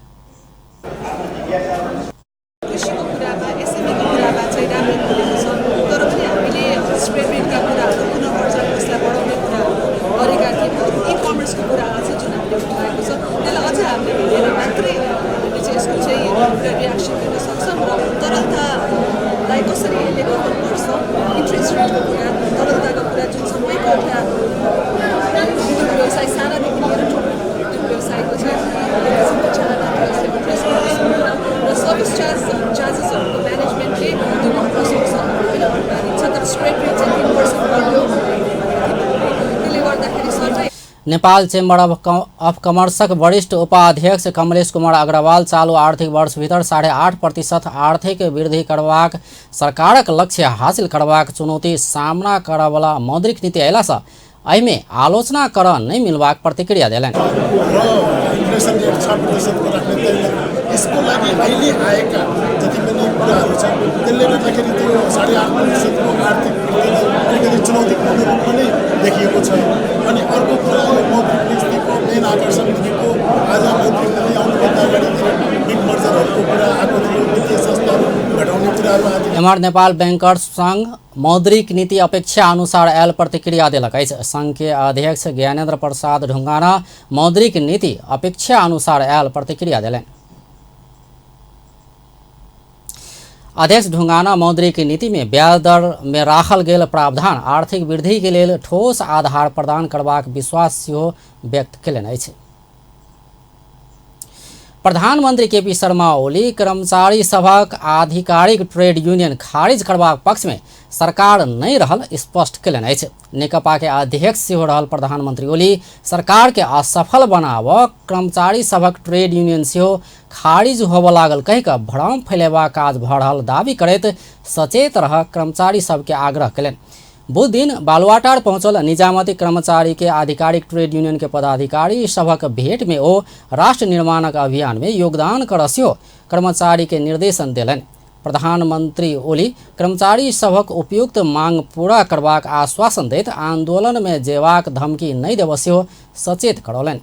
नेपाल चेम्बर अफ कमर्सक वरिष्ठ उपाध्यक्ष कमलेश कुमार अग्रवाल चालू आर्थिक वर्ष भीतर 8.5% आर्थिक वृद्धि करबाक सरकारक लक्ष्य हासिल करबाक चुनौती सामना करवला मौद्रिक नीति अयला सँ एहिमे आलोचना कर नहीं मिलबाक प्रतिक्रिया देलनि। इन्फ्लेसन रेट 6% को राख्ने तय यसको लागि अहिले आएका जति पनि कुराहरू छ त्यसले गर्दाखेरि त्यो 8.5% को आर्थिक अलिकति चुनौतीपूर्ण रूपमा नै देखिएको छ। अनि अर्को कुरा यो मौद्रिक नीतिको मेन आकर्षण भनेको आज मौद्रिक नीति आउनुभन्दा अगाडि बिग मर्जरहरूको कुरा आएको थियो, वित्तीय संस्थाहरू घटाउने कुराहरू आदि। एम्हर नेपाल बैंकर्स संघ मौद्रिक नीति अपेक्षा अनुसार आयल प्रतिक्रिया देलक अछि। संघ के अध्यक्ष ज्ञानेन्द्र प्रसाद ढुंगाना मौद्रिक नीति अपेक्षा अनुसार आयल प्रतिक्रिया देलनि। अध्यक्ष ढुंगाना मौद्रिक नीति में ब्याज दर में राखल गेल प्रावधान आर्थिक वृद्धि के लेल ठोस आधार प्रदान करबाक विश्वास सेहो व्यक्त केलनि अछि। प्रधानमंत्री केपी शर्मा ओली कर्मचारी सभक आधिकारिक ट्रेड यूनियन खारिज करबाक पक्ष में सरकार नहीं रहल स्पष्ट केलनि अछि। नेकपा के अध्यक्ष सेहो रहल प्रधानमंत्री ओली सरकार के असफल बनाब कर्मचारी सभक ट्रेड यूनियन सेहो खारिज होबऽ लागल कहि कऽ भ्रम फैलेबा काज भऽ रहल दावी करैत सचेत रह कर्मचारी सबके आग्रह केलनि। बुध दिन बालुवाटार पहुंचल निजामती कर्मचारी के आधिकारिक ट्रेड यूनियन के पदाधिकारी सभक भेंट में ओ राष्ट्र निर्माणक अभियान में योगदान कर सेहो कर्मचारी के निर्देशन देलनि। प्रधानमंत्री ओली कर्मचारी सभक उपयुक्त मांग पूरा करबाक आश्वासन दैत आंदोलन में जेबाक धमकी नहीं देबऽ सेहो सचेत करौलनि।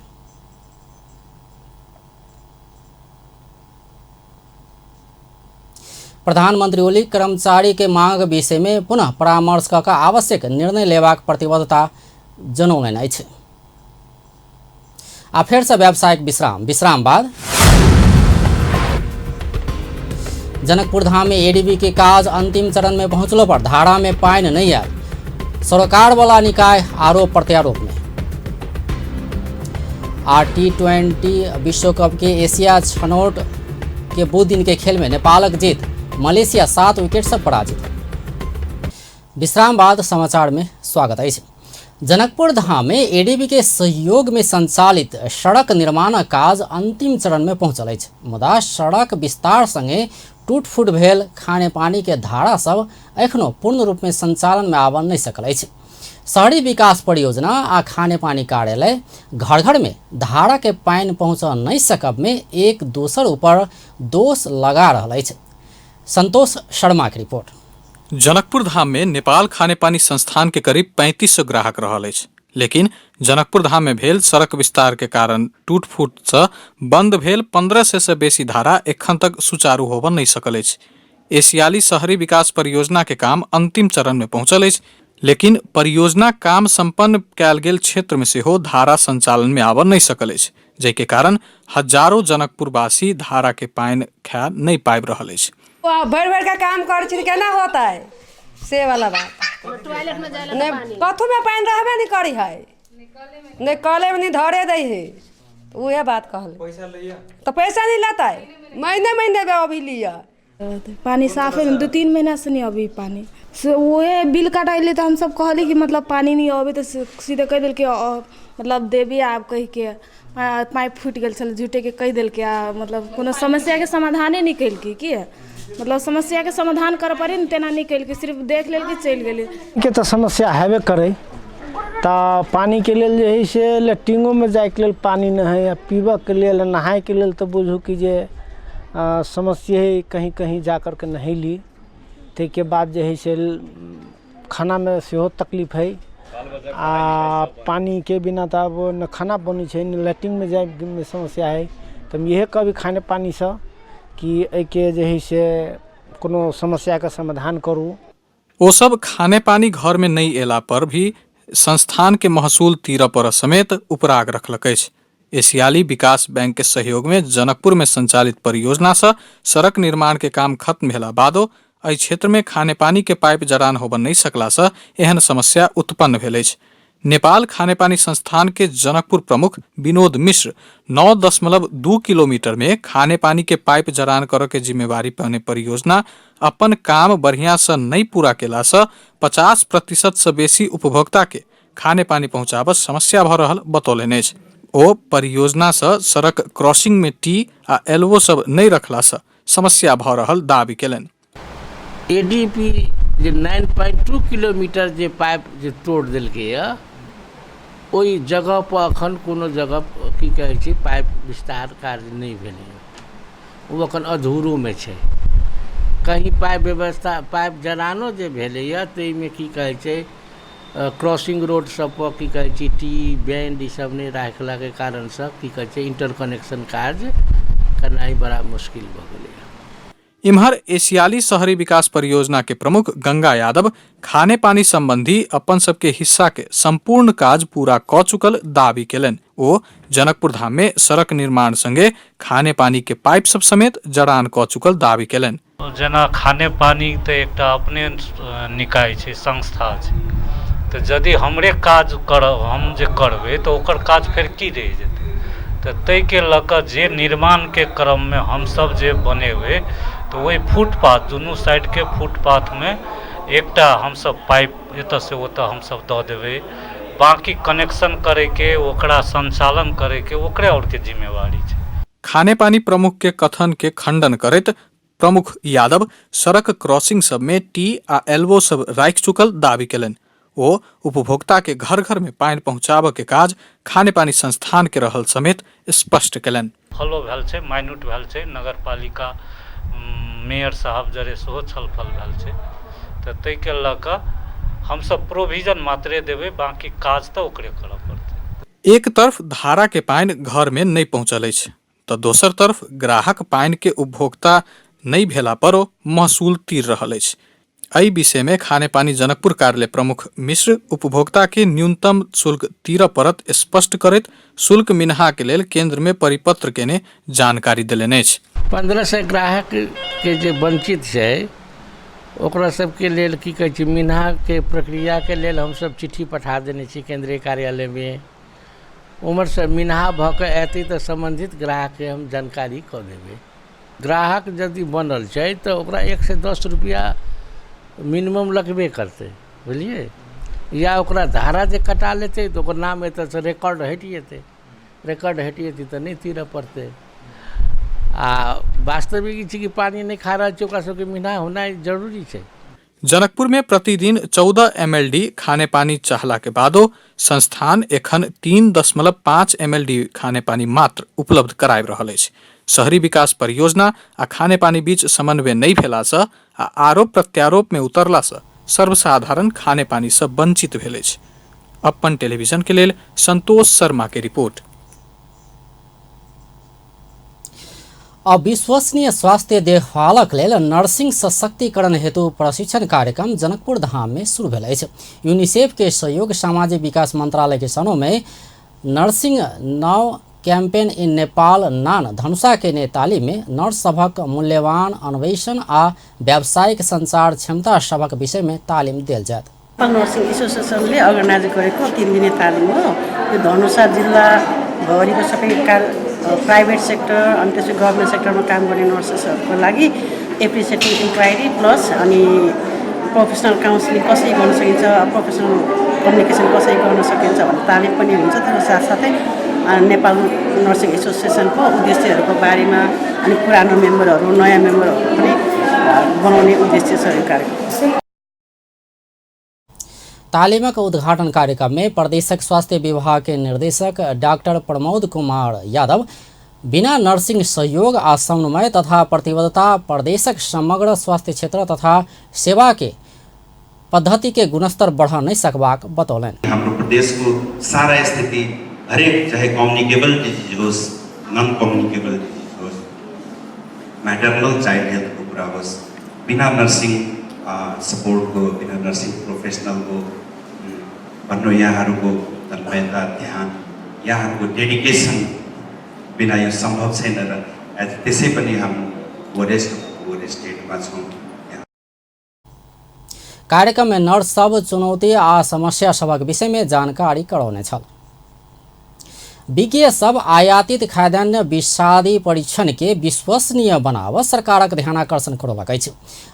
प्रधानमंत्री ओली कर्मचारी के मांग विषय में पुनः परामर्श कऽ आवश्यक निर्णय लेबाक प्रतिबद्धता जनौलनि अछि। आ फेर से व्यावसायिक विश्राम बाद जनकपुर धाम में एडीबी के काज अंतिम चरण में पहुंचलो पर धारा में पानी नहीं आयल, सरकार वाला निकाय आरोप प्रत्यारोप में। T20 विश्व कप के एशिया छनौट के बुध दिन के खेल में नेपालक जीत, मलेशिया 7 विकेट से पराजित। विश्राम बाद समाचार में स्वागत है। जनकपुर धाम में एडीबी के सहयोग में संचालित सड़क निर्माण काज अंतिम चरण में पहुंचल है। मुदा सड़क विस्तार संगे टूट फूट भेल खाने पानी के धारा सब एखनो पूर्ण रूप में संचालन में आबऽ नहीं सकल है। शहरी विकास परियोजना आ खाने पानी कार्यालय घर घर में धारा के पानी पहुँच नहीं सकब में एक दोसर ऊपर दोष लगा रहा है। संतोष शर्मा की रिपोर्ट। जनकपुर धाम में नेपाल खाने पानी संस्थान के करीब 3500 ग्राहक रहल अछि, लेकिन जनकपुर धाम में भेल सड़क विस्तार के कारण टूट फूट से बंद भेल 1500 से बेसी धारा एखन तक सुचारू होबऽ नहीं सकल अछि। एशियाली शहरी विकास परियोजना के काम अंतिम चरण में पहुंचल अछि, लेकिन परियोजना काम संपन्न कयल गेल क्षेत्र में सेहो धारा संचालन में आबऽ नहीं सकल अछि, जै के कारण हजारों जनकपुरवासी धारा के पानी खाय नहीं पाबि रहल अछि। भर भर का काम कर केना होता है से वाला बात। टॉयलेट में जाए नहीं कथू में पानी रहबे नहीं करी है, नहीं कले में नहीं धरे दे है, तो वह बात कहल। तो पैसा नहीं लाता है, महीने महीने अभी लिया पानी साफ है 2-3 महीना से नहीं अभी पानी से वो बिल कटाइले तो हम सब कहली कि मतलब पानी नहीं अबे तो सीधे कह दिल के मतलब देवी आप कह के पाइप फूट गल चल झूठे के कह दिल के मतलब कोनो समस्या के समाधाने निकल की मतलब समस्या के समाधान कर पड़े न तेना निकल के सिर्फ देख लेल के चल गेले के तो समस्या हेबे करे ता पानी के लेल जे है से लेट्रिंगो में जाए के लेल पानी न है, पीबे के लेल नहाए के लेल तो बुझू कि जे समस्या है, कहीं कहीं जाकर के नहीं ली ते के बाद जे है से खाना में सेहो तकलीफ है। पानी के बिना तो अब न खाना बनी है न लेट्रिन में जाए में समस्या है। तो यह कभी खाने पानी से कि एके जे है से कोनो समस्या का समाधान करूँ। वो सब खाने पानी घर में नहीं एला पर भी संस्थान के महसूल 13% समेत उपराग रखलक अछि। एशियाली विकास बैंक के सहयोग में जनकपुर में संचालित परियोजना से सड़क निर्माण के काम खत्म भेला बादो एहि क्षेत्र में खाने पानी के पाइप जरान होबऽ नहीं सकला से एहन समस्या उत्पन्न भेल अछि। नेपाल खाने पानी संस्थान के जनकपुर प्रमुख विनोद मिश्र 9.2 किलोमीटर में खाने पानी के पाइप जरान करे के जिम्मेवारी पाने परियोजना अपन काम बढ़िया से नहीं पूरा केला से 50% से बेसी उपभोक्ता के खाने पानी पहुँचाबस समस्या भ रहल बतौलनि अछि। ओ परियोजना सँ सड़क क्रॉसिंग में टी आ एल्बो सब नहीं रखला सँ समस्या भ रहल दावी केलनि। एडीपी जे 9.2 किलोमीटर जे पाइप जे तोड़ देलकै यऽ, ओहि जगह पर अखन कोनो जगह की कहै छै पाइप विस्तार कार्य नहीं भेलै, ओ अखन अधूरो में छै। कहीं पाइप व्यवस्था पाइप जरानो जे भेलै यऽ ताहिमे की कहै छै क्रॉसिंग रोड सब पर की कहै छै टी बैंड ई सब नहीं राखला के कारण से की कहै छै इंटरकनेक्शन कार्य करनाइ बड़ा मुश्किल भ गेलै। इम्हर एशियाली शहरी विकास परियोजना के प्रमुख गंगा यादव खाने पानी संबंधी अपन सबके हिस्सा के संपूर्ण काज पूरा क चुकल दावी केलनि। ओ जनकपुर धाम में सड़क निर्माण संगे खाने पानी के पाइप सब समेत जड़ान क चुकल दावी केलनि। जेना खाने पानी तो एक अपने निकाय छै, संस्था छै, तो यदि हमरे काज हम जे करबै तो ओकर काज फिर की रह जेतै। तो तै के लऽ जे निर्माण के क्रम में हम सब जे बनेबै तो वही फुटपाथ दुनू साइड के फुटपाथ में एकटा हम सब पाइप एतऽ से ओतऽ हम सब दऽ देबै, बाकी कनेक्शन करे के ओकरा संचालन करे के ओकरे और के जिम्मेवारी छै। खाने पानी प्रमुख के कथन के खंडन करैत प्रमुख यादव सड़क क्रॉसिंग सब में टी आ एल्बो सब राखि चुकल दावी केलनि। ओ उपभोक्ता के घर घर में पानी पहुँचाबऽ के काज खाने पानी संस्थान के रहल समेत स्पष्ट केलनि। फॉलो भेल छै, माइन्यूट भेल छै, नगर पालिका मेयर साहब जरे सेहो छलफल भेल छै, तऽ तै के लऽ कऽ हम सब प्रोविजन मात्रे देबै, बाकी काज तऽ ओकरे करऽ पड़तै। एक तरफ धारा के पानी घर में नहीं पहुँचल अछि तऽ दोसर तरफ ग्राहक पानी के उपभोक्ता नहीं भेला पर महसूल तीर रहल अछि। एहि विषय में खाने पानी जनकपुर कार्यालय प्रमुख मिश्र उपभोक्ता के न्यूनतम शुल्क तीर परत स्पष्ट करैत शुल्क मिनहा के लेल केंद्र में परिपत्र केने जानकारी देलनि अछि। 1500 ग्राहक के जे वंचित छै ओकरा सबके लेल की कहै छै मिनहा के प्रक्रिया के लेल हम सब चिट्ठी पठा देने छी केंद्रीय कार्यालय में। उमर से मिनहा भऽ कऽ एतै तऽ संबंधित ग्राहक के हम जानकारी कऽ देबै। ग्राहक यदि बनल छै तऽ ओकरा 1 से 10 रुपया मिनिमम लगबे करते, बुझलिए, या ओकरा धारा जे कटा लेते तो ओकर नाम एतऽ से रिकॉर्ड हटि जेतै, रिकॉर्ड हटि जेतै तऽ नहीं तीरऽ पड़तै। आ वास्तविक ई छै कि पानी नहीं खा रहल छै ओकरा सबके मिनहा होनाइ जरूरी छै। जनकपुर में प्रतिदिन 14 MLD खाने पानी चाहला के बादो संस्थान एखन 3.5 MLD खाने पानी मात्र उपलब्ध कराबि रहल अछि। शहरी विकास परियोजना आ खाने पानी बीच समन्वय नहीं भेला सँ आ आरोप प्रत्यारोप में उतरला सँ सर्वसाधारण खाने पानी सँ वंचित भेल अछि। अपन टेलीविजन के लेल संतोष शर्मा के रिपोर्ट। अविश्वसनीय स्वास्थ्य देखभालक लेल नर्सिंग सशक्तिकरण हेतु प्रशिक्षण कार्यक्रम जनकपुर धाम में शुरू भेल अछि। यूनिसेफ के सहयोग सामाजिक विकास मंत्रालय के सनो में nursing now campaign in Nepal नान धनुषा के नेताली में नर्स सभक मूल्यवान अन्वेषण आ व्यावसायिक संचार क्षमता सभक विषय में तालिम देल जायत। नर्सिङ एसोसिएसनले अर्गनाइज गरेको 3 दिने तालिम हो। यो धनुषा जिल्ला भरिको सबै प्राइभेट सेक्टर अनि त्यसपछि गभर्मेन्ट सेक्टरमा काम गर्ने नर्सेसहरूको लागि एप्रिसिएटिङ इन्क्वायरी प्लस अनि प्रोफेसनल काउन्सिलिङ कसरी गर्न सकिन्छ, प्रोफेसनल कम्युनिकेसन कसरी गर्न सकिन्छ भन्ने तालिम पनि हुन्छ। त्यसको साथसाथै नेपाल नर्सिङ एसोसिएसनको उद्देश्यहरूको बारेमा अनि पुरानो मेम्बरहरू नयाँ मेम्बरहरू पनि बनाउने उद्देश्य छ यो कार्यक्रम। तालिमक उद्घाटन कार्यक्रम में प्रदेशक स्वास्थ्य विभाग के निर्देशक डॉक्टर प्रमोद कुमार यादव बिना नर्सिंग सहयोग आ समन्वय तथा प्रतिबद्धता प्रदेशक समग्र स्वास्थ्य क्षेत्र तथा सेवा के पद्धति के गुणस्तर बढ़ा नहीं सकबाक बतौलनि। हाम्रो प्रदेशको सारा स्थिति हरेक चाहे कम्युनिकेबल डिजिज होस्, नन कम्युनिकेबल डिजिज होस्, मैटरनल चाइल्ड हेल्थको कुरा होस्, बिना नर्सिङ सपोर्टको, बिना नर्सिङ प्रोफेसनलको भन्नु यहाँहरूको तन्मयता, ध्यान, यहाँहरूको डेडिकेसन बिना यो सम्भव छैन र त्यसै पनि हामी वरिष्ठ स्टेटमा छौँ। कार्यक्रम में नर्स सब चुनौती आ समस्या सबक विषय में जानकारी करौने छल। विज्ञ सब आयातित खाद्यान्न विषादी परीक्षण के विश्वसनीय बनाव सरकारक ध्यानाकर्षण करलकै छ।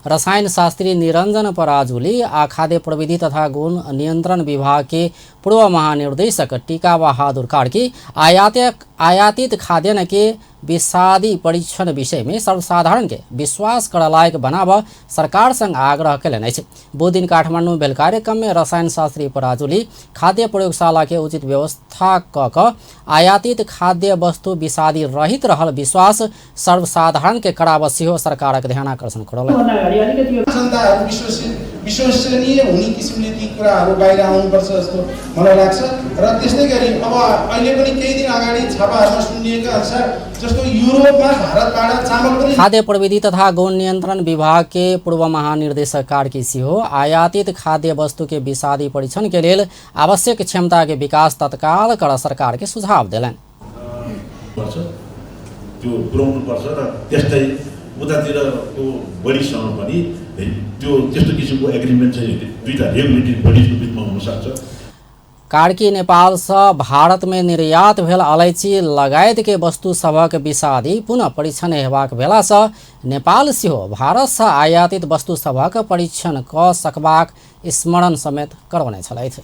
रसायन शास्त्री निरंजन पराजुली आ खाद्य प्रविधि तथा गुण नियंत्रण विभाग के पूर्व महानिर्देशक टीका बहादुर कार्की आयातित खाद्यान्न के विषादी परीक्षण विषय में सर्वसाधारण के विश्वास कर लायक बनाव सरकार संग आग्रह कयलनि अछि। बुध दिन काठमांडू में भेल कार्यक्रम में रसायन शास्त्री पराजुली खाद्य प्रयोगशाला के उचित व्यवस्था क आयातित खाद्य वस्तु विषादी रहित रहल विश्वास सर्वसाधारण के कराव सेहो सरकारक ध्यानाकर्षण करलनि। विश्वसनीय हुने किसिमले ती कुराहरू बाहिर आउनुपर्छ जस्तो मलाई लाग्छ र त्यस्तै गरी अब अहिले पनि केही दिन अगाडि छापाहरूमा सुनिएका अनुसार जस्तो युरोपमा भारतबाट चामल पनि खाद्य प्रविधि तथा गुण नियंत्रण विभाग के पूर्व महानिर्देशक कार्की सिंह आयातित खाद्य वस्तु के विषादी परीक्षण के लिए आवश्यक क्षमता के विकास तत्काल कर सरकार के सुझाव दिलन। त्यो पुर्याउनु पर्छ र त्यस्तै उतातिरको बडीसँग पनि त्यो त्यस्तो किसिमको एग्रिमेन्ट चाहिँ दुईटा रेगुलेटरी बडीको बिचमा हुन सक्छ। कार्की नेपाल से भारत में निर्यात भेल अलैची लगायत के वस्तु सभक विषादी पुनः परीक्षण हेबाक भेला से नेपाल सेहो भारत से आयातित वस्तु सभक परीक्षण क सकबाक स्मरण समेत करौने छलथि।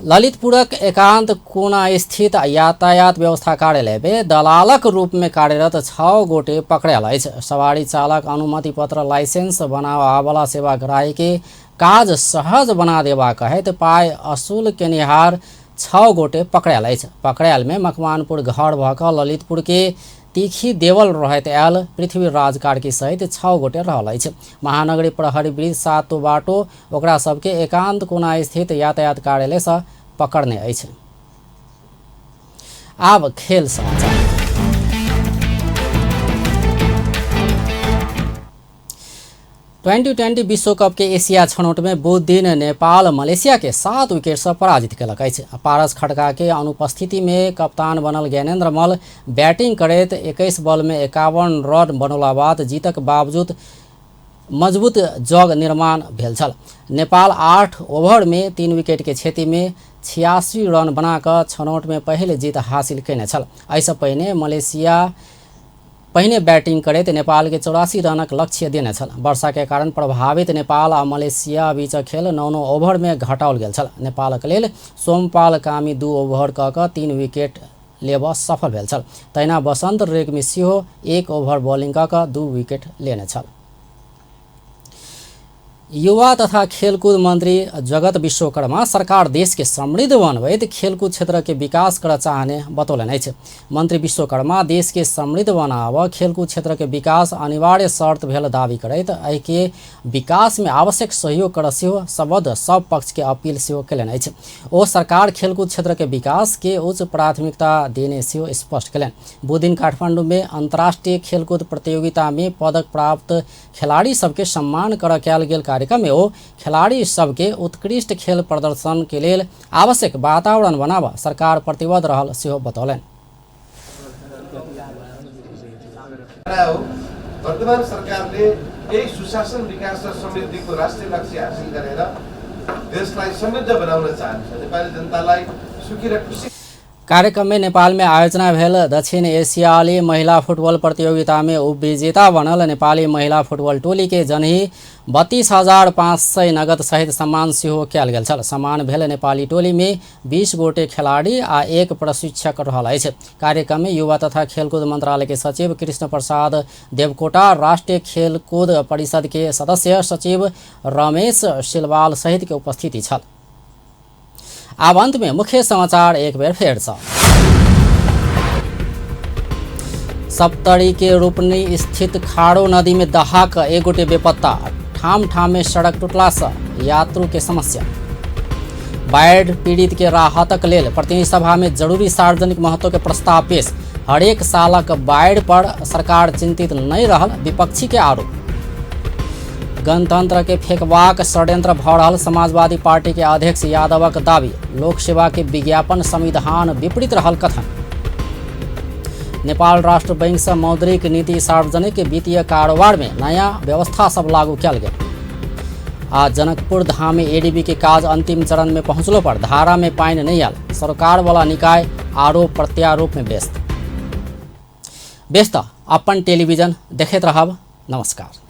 ललितपुरक एकांत कोना स्थित यातायात व्यवस्था कार्यालय में दलालक रूप में कार्यरत 6 गोटे पकड़ायल अछि। सवारी चालक अनुमति पत्र लाइसेंस बनावा सेवा ग्राही के काज सहज बना देवा कहत पाय असूल केनिहार 6 गोटे पकड़ायल अछि। पकड़ायल में मकवानपुर घर भक ललितपुर के तीखी देवल रहत आयल पृथ्वीराज कार्की सहित 6 गोटे रहल अछि। महानगरी प्रहरी ब्रिज 7 बाटो ओकरा सबके एकांत कोना स्थित यातायात कार्यालय से पकड़ने अछि। आब खेल समाचार। टी20 विश्व कप के एशिया छनौट में बुध दिन नेपाल मलेशिया के 7 विकेट से पराजित कयलक अछि। पारस खड्का के अनुपस्थिति में कप्तान बनल ज्ञानेन्द्र मल्ल बैटिंग करैत 21 बॉल में 51 रन बनौला बाद जीतक बावजूद मजबूत जग निर्माण भेल छल। नेपाल 8 ओवर में 3 विकेट के क्षति में 86 रन बनाकर छनौट में पहले जीत हासिल कयने छल। एहिसँ पहिने मलेशिया बैटिंग करैत नेपाल के 84 रनक लक्ष्य देने छल। वर्षा के कारण प्रभावित नेपाल आ मलेशिया बीच खेल 9 ओवर में घटाओल गेल छल। नेपालक लेल सोमपाल कामी 2 ओवर कऽ 3 विकेट लेब सफल भेल छल। तहिना बसंत रेग्मी सेहो 1 ओवर बॉलिंग कऽ 2 विकेट लेने छल। युवा तथा खेलकूद मंत्री जगत विश्वकर्मा सरकार देश के समृद्ध बनबैत खेलकूद क्षेत्र के विकास कर चाहने बतौलनि अछि। मंत्री विश्वकर्मा देश के समृद्ध बनाव खेलकूद क्षेत्र के विकास अनिवार्य शर्त भेल दावी करैत एहि के विकास में आवश्यक सहयोग कर सेहो सबद सब पक्ष के अपील सेहो कयलनि अछि। ओ सरकार खेलकूद क्षेत्र के विकास के उच्च प्राथमिकता देने सेहो स्पष्ट कयलनि। बुध दिन काठमांडू में अंतर्राष्ट्रीय खेलकूद प्रतियोगिता में पदक प्राप्त खिलाड़ी सबके सम्मान कर कयल गेल कार्यक्रम में ओ खिलाड़ी सबके उत्कृष्ट खेल प्रदर्शन के लिए आवश्यक वातावरण बनावा सरकार प्रतिबद्ध रहल सेहो बतौलनि। वर्तमान सरकारले यही सुशासन विकास र समृद्धिको राष्ट्रिय लक्ष्य हासिल गरेर देशलाई समृद्ध बनाउन चाहन्छ। नेपाली जनतालाई सुखी र खुशी। कार्यक्रम में नेपाल में आयोजना भेल दक्षिण एशियाली महिला फुटबॉल प्रतियोगिता में उपविजेता बनल नेपाली महिला फुटबॉल टोली के जनही 32,500 नगद सहित सम्मान सेहो कयल गेल छल। सम्मान भेल नेपाली टोली में 20 गोटे खिलाड़ी आ 1 प्रशिक्षक रहल अछि। कार्यक्रम में युवा तथा खेलकूद मंत्रालय के सचिव कृष्ण प्रसाद देवकोटा, राष्ट्रीय खेलकूद परिषद के सदस्य सचिव रमेश सिलवाल सहित के उपस्थिति छल। अब अंत में मुख्य समाचार एक बेर फेर से। सप्तरी के रूपनी स्थित खाड़ो नदी में दहाक 1 गोटे बेपत्ता, ठाम ठाम में सड़क टूटला से यात्रु के समस्या। बाढ़ पीड़ित के राहतक लेल प्रतिनिधि सभा में जरूरी सार्वजनिक महत्व के प्रस्ताव पेश, हरेक सालक बाढ़ पर सरकार चिंतित नहीं रहल, विपक्षी के आरोप। गणतंत्र के फेंकबाक षड्यंत्र भऽ रहल समाजवादी पार्टी के अध्यक्ष यादवक दावी, लोक सेवा के विज्ञापन संविधान विपरीत रहल कथन। नेपाल राष्ट्र बैंक से मौद्रिक नीति सार्वजनिक वित्तीय कारोबार में नया व्यवस्था सब लागू कयल गेल। आज जनकपुर धाम में एडीबी के काज अंतिम चरण में पहुंचलो पर धारा में पानी नहीं आल। सरकार वाला निकाय आरोप प्रत्यारोप में व्यस्त। अपन टेलीविजन देखते रहब। नमस्कार।